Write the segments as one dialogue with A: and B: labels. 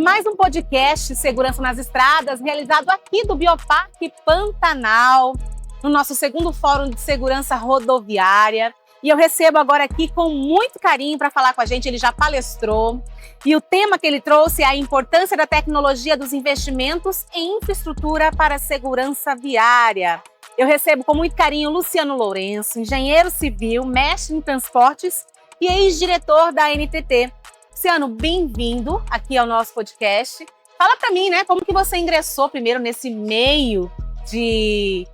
A: mais um podcast Segurança nas Estradas, realizado aqui do Bioparque Pantanal, no nosso segundo Fórum de Segurança Rodoviária. E eu recebo agora aqui com muito carinho para falar com a gente, ele já palestrou. E o tema que ele trouxe é a importância da tecnologia dos investimentos em infraestrutura para a segurança viária. Eu recebo com muito carinho Luciano Lourenço, engenheiro civil, mestre em transportes e ex-diretor da NTT. Luciano, bem-vindo aqui ao nosso podcast. Fala para mim, como que você ingressou primeiro nesse meio de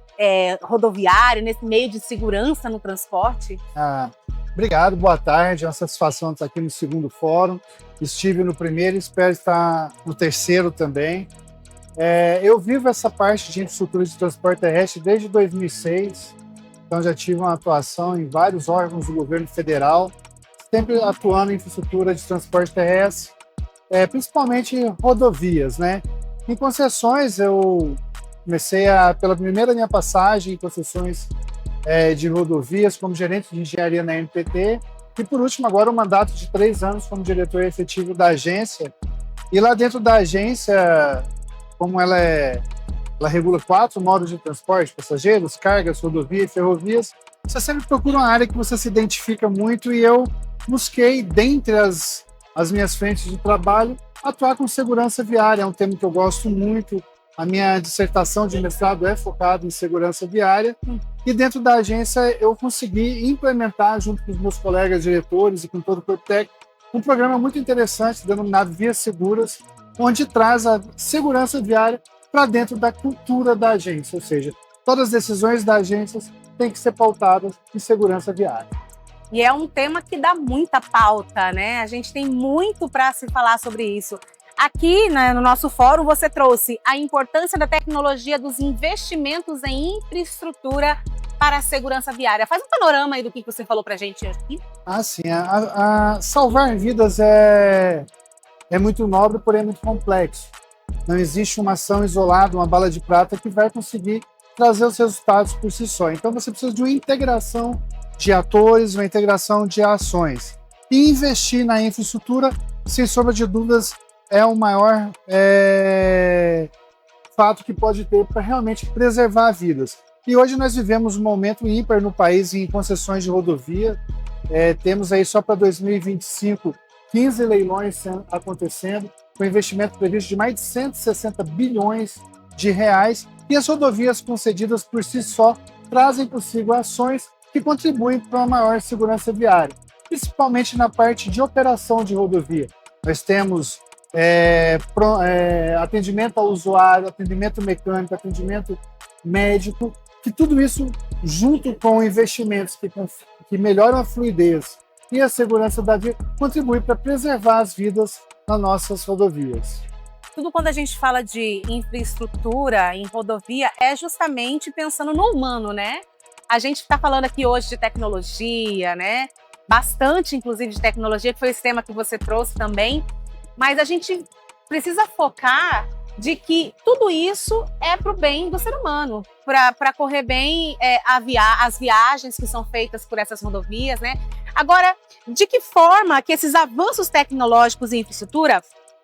A: rodoviário, nesse meio de segurança no transporte?
B: Obrigado, boa tarde. É uma satisfação estar aqui no segundo fórum. Estive no primeiro e espero estar no terceiro também. Eu vivo essa parte de infraestrutura de transporte terrestre desde 2006, então já tive uma atuação em vários órgãos do governo federal, sempre atuando em infraestrutura de transporte terrestre, principalmente rodovias, Em concessões, eu comecei pela primeira minha passagem em concessões de rodovias como gerente de engenharia na NTT e, por último, agora um mandato de 3 anos como diretor efetivo da agência. E lá dentro da agência, como ela regula 4 modos de transporte, passageiros, cargas, rodovias e ferrovias, você sempre procura uma área que você se identifica muito e eu busquei, dentre as minhas frentes de trabalho, atuar com segurança viária. É um tema que eu gosto muito. A minha dissertação de mestrado é focada em segurança viária e dentro da agência eu consegui implementar, junto com os meus colegas diretores e com todo o corpo técnico, um programa muito interessante denominado Vias Seguras, onde traz a segurança viária para dentro da cultura da agência, ou seja, todas as decisões da agência têm que ser pautadas em segurança viária.
A: E é um tema que dá muita pauta, A gente tem muito para se falar sobre isso. Aqui, no nosso fórum, você trouxe a importância da tecnologia dos investimentos em infraestrutura para a segurança viária. Faz um panorama aí do que você falou para a gente aqui.
B: Sim. Salvar vidas é muito nobre, porém é muito complexo. Não existe uma ação isolada, uma bala de prata que vai conseguir trazer os resultados por si só. Então você precisa de uma integração de atores, uma integração de ações. E investir na infraestrutura, sem sombra de dúvidas, é o maior fato que pode ter para realmente preservar vidas. E hoje nós vivemos um momento ímpar no país em concessões de rodovia. Temos aí só para 2025 15 leilões acontecendo, com investimento previsto de mais de 160 bilhões de reais. E as rodovias concedidas por si só trazem consigo ações que contribuem para uma maior segurança viária, principalmente na parte de operação de rodovia. Nós temos atendimento ao usuário, atendimento mecânico, atendimento médico, que tudo isso, junto com investimentos que melhoram a fluidez e a segurança da via, contribui para preservar as vidas nas nossas rodovias.
A: Tudo quando a gente fala de infraestrutura em rodovia é justamente pensando no humano, A gente está falando aqui hoje de tecnologia, Bastante, inclusive, de tecnologia, que foi esse tema que você trouxe também. Mas a gente precisa focar de que tudo isso é para o bem do ser humano, para correr bem as viagens que são feitas por essas rodovias, Agora, de que forma que esses avanços tecnológicos em infraestrutura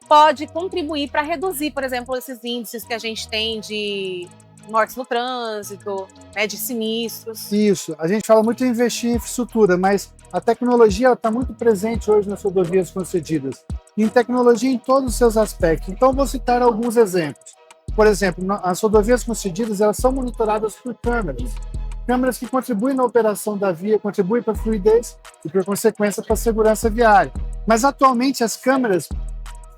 A: pode contribuir para reduzir, por exemplo, esses índices que a gente tem de mortes no trânsito, de sinistros?
B: Isso, a gente fala muito em investir em infraestrutura, mas a tecnologia está muito presente hoje nas rodovias concedidas. Em tecnologia em todos os seus aspectos. Então, vou citar alguns exemplos. Por exemplo, as rodovias concedidas elas são monitoradas por câmeras que contribuem na operação da via, contribuem para a fluidez e, por consequência, para a segurança viária. Mas, atualmente, as câmeras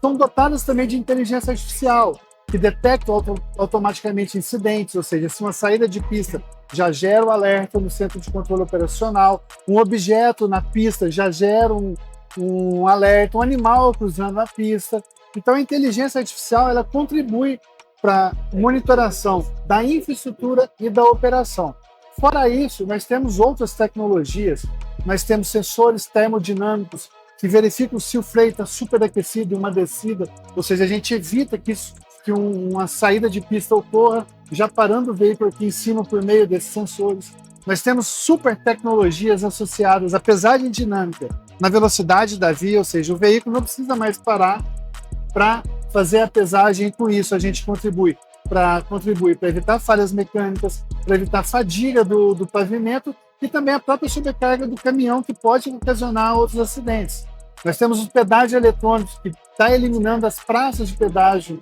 B: são dotadas também de inteligência artificial, que detectam automaticamente incidentes, ou seja, se uma saída de pista já gera o alerta no centro de controle operacional, um objeto na pista já gera um alerta, um animal cruzando a pista. Então, a inteligência artificial ela contribui para a monitoração da infraestrutura e da operação. Fora isso, nós temos outras tecnologias, nós temos sensores termodinâmicos que verificam se o freio está superaquecido em uma descida, ou seja, a gente evita que uma saída de pista ocorra, já parando o veículo aqui em cima por meio desses sensores. Nós temos super tecnologias associadas, apesar de dinâmica, na velocidade da via, ou seja, o veículo não precisa mais parar para fazer a pesagem e com isso a gente contribui para evitar falhas mecânicas, para evitar fadiga do pavimento e também a própria sobrecarga do caminhão que pode ocasionar outros acidentes. Nós temos os pedágios eletrônicos que está eliminando as praças de pedágio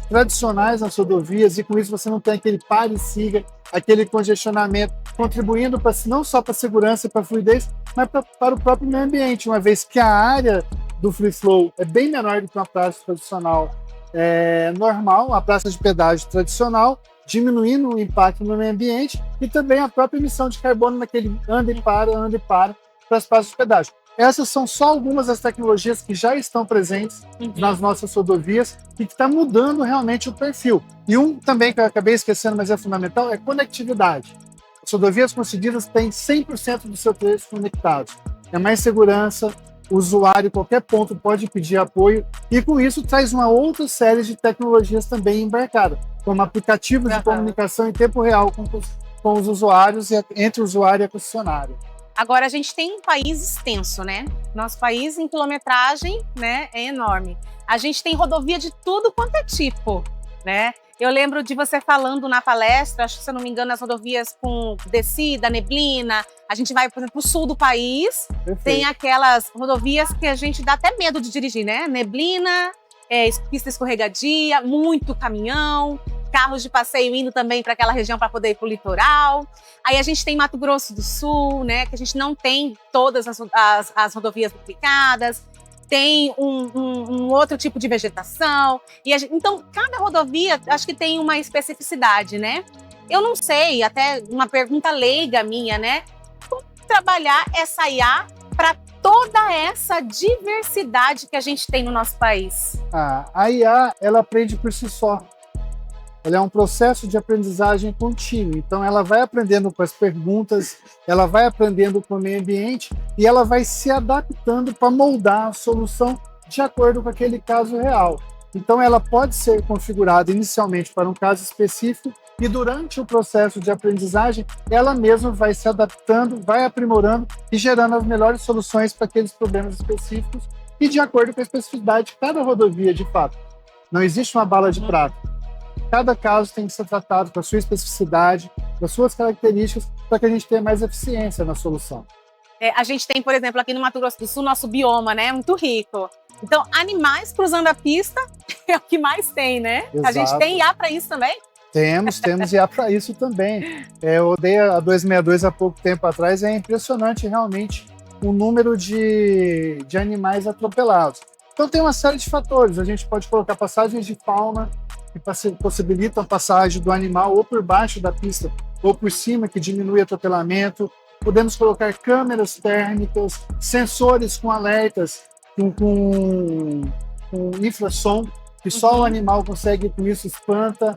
B: tradicionais nas rodovias e com isso você não tem aquele pare e siga, aquele congestionamento, contribuindo não só para a segurança e para a fluidez, mas para o próprio meio ambiente, uma vez que a área do free flow é bem menor do que uma praça tradicional normal, a praça de pedágio tradicional, diminuindo o impacto no meio ambiente e também a própria emissão de carbono naquele anda e para as praças de pedágio. Essas são só algumas das tecnologias que já estão presentes nas nossas rodovias e que está mudando realmente o perfil. E também que eu acabei esquecendo, mas é fundamental, é conectividade. As rodovias concedidas têm 100% do seu trecho conectados. É mais segurança, o usuário, qualquer ponto, pode pedir apoio e com isso traz uma outra série de tecnologias também embarcadas, como aplicativos de comunicação em tempo real com os usuários e entre o usuário e a concessionária.
A: Agora, a gente tem um país extenso, né? Nosso país, em quilometragem, né, é enorme. A gente tem rodovia de tudo quanto é tipo, né? Eu lembro de você falando na palestra, acho que, se eu não me engano, as rodovias com descida, neblina. A gente vai, por exemplo, para o sul do país, tem aquelas rodovias que a gente dá até medo de dirigir, né? Neblina, pista escorregadia, muito caminhão, carros de passeio indo também para aquela região para poder ir para o litoral. Aí a gente tem Mato Grosso do Sul, né, que a gente não tem todas as rodovias duplicadas, tem um outro tipo de vegetação. Então, cada rodovia, acho que tem uma especificidade, né? Eu não sei, até uma pergunta leiga minha, né? Como trabalhar essa IA para toda essa diversidade que a gente tem no nosso país?
B: A IA, ela aprende por si só. Ela é um processo de aprendizagem contínuo. Então, ela vai aprendendo com as perguntas, ela vai aprendendo com o meio ambiente e ela vai se adaptando para moldar a solução de acordo com aquele caso real. Então, ela pode ser configurada inicialmente para um caso específico e durante o processo de aprendizagem, ela mesma vai se adaptando, vai aprimorando e gerando as melhores soluções para aqueles problemas específicos e de acordo com a especificidade de cada rodovia, de fato. Não existe uma bala de prata. Cada caso tem que ser tratado com a sua especificidade, com as suas características, para que a gente tenha mais eficiência na solução.
A: A gente tem, por exemplo, aqui no Mato Grosso do Sul, nosso bioma, né, muito rico. Então, animais cruzando a pista é o que mais tem, né?
B: Exato.
A: A gente tem IA para isso também?
B: Temos IA para isso também. Eu dei a 262 há pouco tempo atrás, é impressionante realmente o número de animais atropelados. Então tem uma série de fatores, a gente pode colocar passagens de fauna, que possibilitam a passagem do animal ou por baixo da pista ou por cima, que diminui o atropelamento. Podemos colocar câmeras térmicas, sensores com alertas, com infrassom, que só o animal consegue, com isso espanta.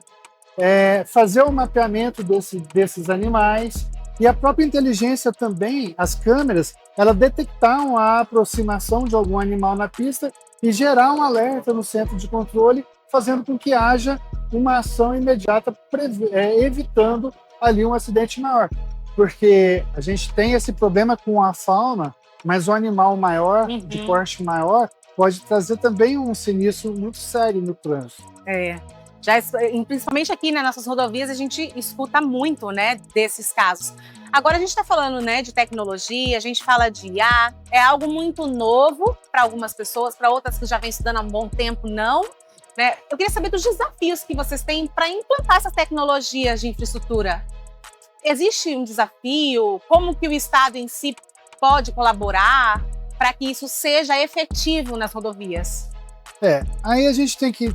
B: Fazer o mapeamento desses animais e a própria inteligência também, as câmeras, elas detectam a aproximação de algum animal na pista e gerar um alerta no centro de controle, fazendo com que haja uma ação imediata, evitando ali um acidente maior. Porque a gente tem esse problema com a fauna, mas o animal maior, de porte maior, pode trazer também um sinistro muito sério no trânsito.
A: Principalmente aqui, né, nas nossas rodovias, a gente escuta muito, né, desses casos. Agora a gente está falando, né, de tecnologia, a gente fala de IA, é algo muito novo para algumas pessoas, para outras que já vêm estudando há um bom tempo, não. Né? Eu queria saber dos desafios que vocês têm para implantar essas tecnologias de infraestrutura. Existe um desafio? Como que o Estado em si pode colaborar para que isso seja efetivo nas rodovias?
B: Aí a gente tem que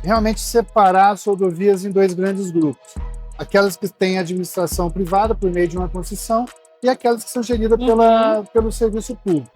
B: realmente separar as rodovias em dois grandes grupos. Aquelas que têm administração privada por meio de uma concessão e aquelas que são geridas pelo serviço público.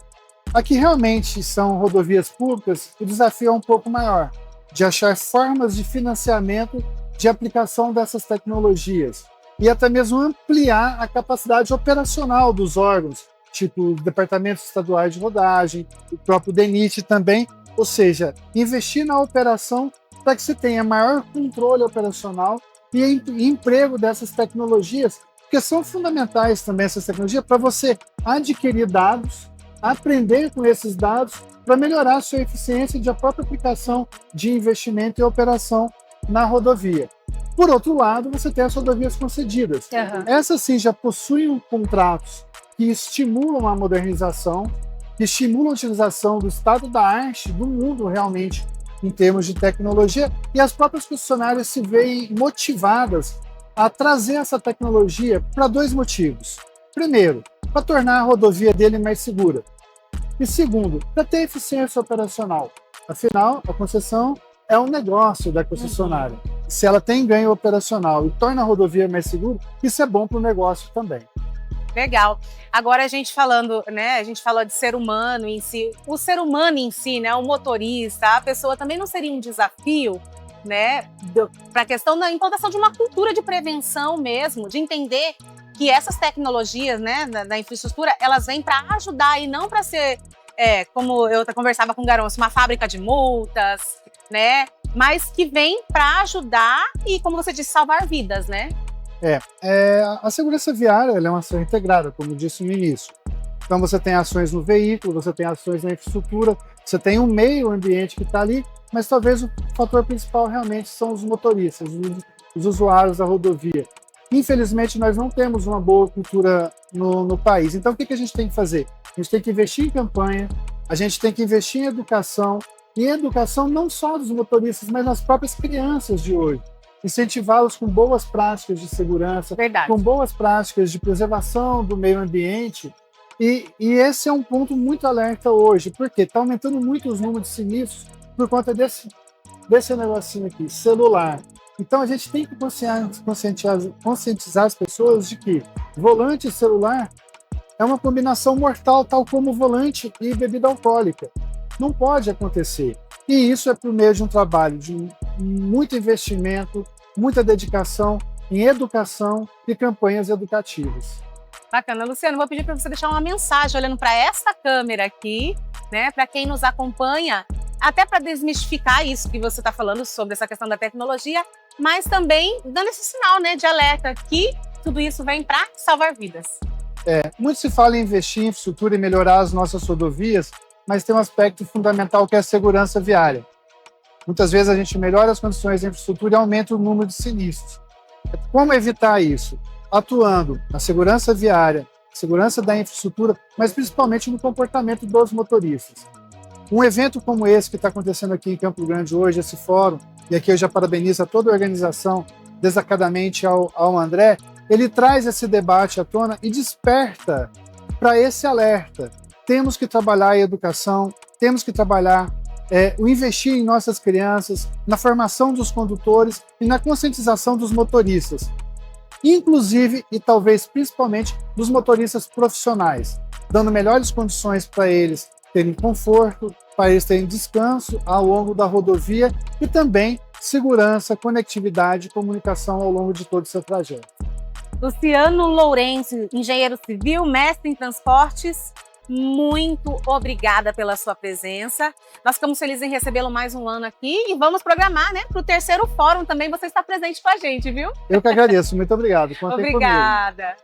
B: Aqui realmente são rodovias públicas, o desafio é um pouco maior, de achar formas de financiamento de aplicação dessas tecnologias e até mesmo ampliar a capacidade operacional dos órgãos, tipo departamentos estaduais de rodagem, o próprio DENIT também, ou seja, investir na operação para que se tenha maior controle operacional e emprego dessas tecnologias, porque são fundamentais também essas tecnologias para você adquirir dados aprender com esses dados para melhorar a sua eficiência de a própria aplicação de investimento e operação na rodovia. Por outro lado, você tem as rodovias concedidas. Essas sim já possuem contratos que estimulam a modernização, que estimulam a utilização do estado da arte do mundo realmente em termos de tecnologia, e as próprias concessionárias se veem motivadas a trazer essa tecnologia para dois motivos. Primeiro, para tornar a rodovia dele mais segura. E segundo, para ter eficiência operacional. Afinal, a concessão é um negócio da concessionária. Se ela tem ganho operacional e torna a rodovia mais segura, isso é bom para o negócio também.
A: Legal. Agora a gente falando, né? A gente falou de ser humano em si. O ser humano em si, né? O motorista, a pessoa também não seria um desafio, né? Para a questão da implantação de uma cultura de prevenção mesmo, de entender que essas tecnologias, né, da infraestrutura, elas vêm para ajudar e não para ser, como eu conversava com o Garonço, uma fábrica de multas, né? Mas que vem para ajudar e, como você disse, salvar vidas, né?
B: A segurança viária ela é uma ação integrada, como disse no início. Então você tem ações no veículo, você tem ações na infraestrutura, você tem um meio ambiente que está ali, mas talvez o fator principal realmente são os motoristas, os usuários da rodovia. Infelizmente, nós não temos uma boa cultura no país. Então, o que a gente tem que fazer? A gente tem que investir em campanha, a gente tem que investir em educação não só dos motoristas, mas nas próprias crianças de hoje. Incentivá-los com boas práticas de segurança, com boas práticas de preservação do meio ambiente. E esse é um ponto muito alerta hoje, porque está aumentando muito os números de sinistros por conta desse negocinho aqui, celular. Então a gente tem que conscientizar as pessoas de que volante e celular é uma combinação mortal, tal como volante e bebida alcoólica. Não pode acontecer. E isso é por meio de um trabalho de muito investimento, muita dedicação em educação e campanhas educativas.
A: Bacana. Luciano, vou pedir para você deixar uma mensagem olhando para essa câmera aqui, né, para quem nos acompanha, até para desmistificar isso que você está falando sobre essa questão da tecnologia, mas também dando esse sinal, né, de alerta que tudo isso vem para salvar vidas.
B: Muito se fala em investir em infraestrutura e melhorar as nossas rodovias, mas tem um aspecto fundamental que é a segurança viária. Muitas vezes a gente melhora as condições da infraestrutura e aumenta o número de sinistros. Como evitar isso? Atuando na segurança viária, segurança da infraestrutura, mas principalmente no comportamento dos motoristas. Um evento como esse que está acontecendo aqui em Campo Grande hoje, esse fórum, e aqui eu já parabenizo a toda a organização, destacadamente ao André, ele traz esse debate à tona e desperta para esse alerta. Temos que trabalhar a educação, temos que trabalhar o investir em nossas crianças, na formação dos condutores e na conscientização dos motoristas, inclusive e talvez principalmente dos motoristas profissionais, dando melhores condições para eles terem conforto, para eles terem descanso ao longo da rodovia e também segurança, conectividade e comunicação ao longo de todo o seu trajeto.
A: Luciano Lourenço, engenheiro civil, mestre em transportes, muito obrigada pela sua presença. Nós ficamos felizes em recebê-lo mais um ano aqui e vamos programar, né, para o terceiro fórum também você está presente com a gente, viu?
B: Eu que agradeço, muito obrigado.
A: Obrigada.